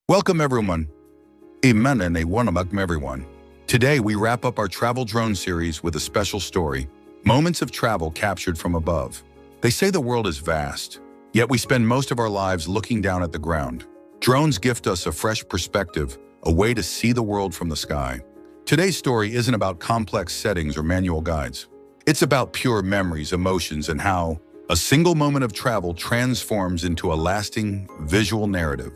Welcome everyone. Amen and a welcome everyone. Today we wrap up our travel drone series with a special story, moments of travel captured from above. They say the world is vast, yet we spend most of our lives looking down at the ground. Drones gift us a fresh perspective, a way to see the world from the sky. Today's story isn't about complex settings or manual guides. It's about pure memories, emotions, and how a single moment of travel transforms into a lasting visual narrative.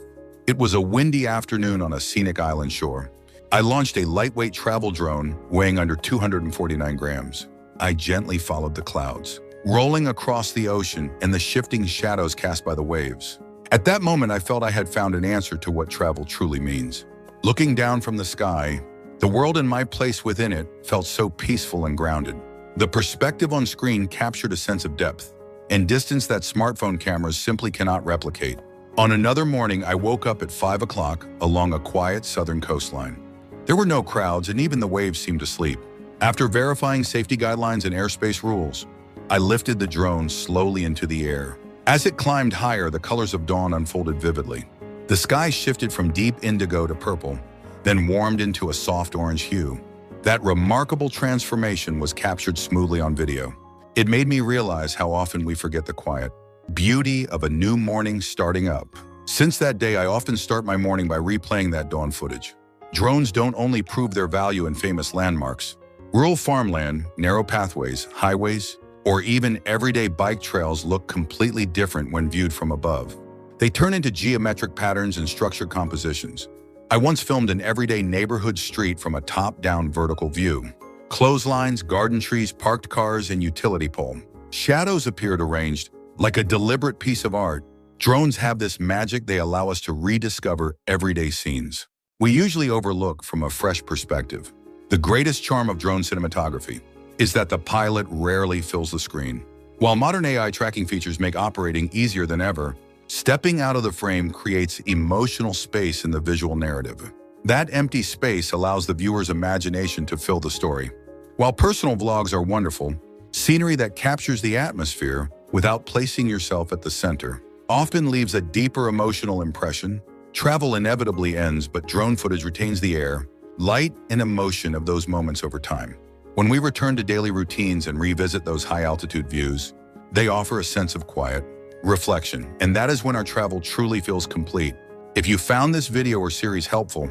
It was a windy afternoon on a scenic island shore. I launched a lightweight travel drone weighing under 249 grams. I gently followed the clouds, rolling across the ocean and the shifting shadows cast by the waves. At that moment, I felt I had found an answer to what travel truly means. Looking down from the sky, the world and my place within it felt so peaceful and grounded. The perspective on screen captured a sense of depth and distance that smartphone cameras simply cannot replicate. On another morning, I woke up at 5 o'clock along a quiet southern coastline. There were no crowds and even the waves seemed to sleep. After verifying safety guidelines and airspace rules, I lifted the drone slowly into the air. As it climbed higher, the colors of dawn unfolded vividly. The sky shifted from deep indigo to purple, then warmed into a soft orange hue. That remarkable transformation was captured smoothly on video. It made me realize how often we forget the quiet beauty of a new morning starting up. Since that day, I often start my morning by replaying that dawn footage. Drones don't only prove their value in famous landmarks. Rural farmland, narrow pathways, highways, or even everyday bike trails look completely different when viewed from above. They turn into geometric patterns and structured compositions. I once filmed an everyday neighborhood street from a top-down vertical view. Clotheslines, garden trees, parked cars, and utility pole. Shadows appeared arranged like a deliberate piece of art. Drones have this magic. They allow us to rediscover everyday scenes we usually overlook from a fresh perspective. The greatest charm of drone cinematography is that the pilot rarely fills the screen. While modern AI tracking features make operating easier than ever, stepping out of the frame creates emotional space in the visual narrative. That empty space allows the viewer's imagination to fill the story. While personal vlogs are wonderful, scenery that captures the atmosphere without placing yourself at the center often leaves a deeper emotional impression. Travel inevitably ends, but drone footage retains the air, light, and emotion of those moments over time. When we return to daily routines and revisit those high-altitude views, they offer a sense of quiet, reflection, and that is when our travel truly feels complete. If you found this video or series helpful,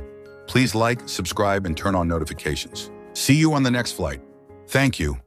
please like, subscribe, and turn on notifications. See you on the next flight. Thank you.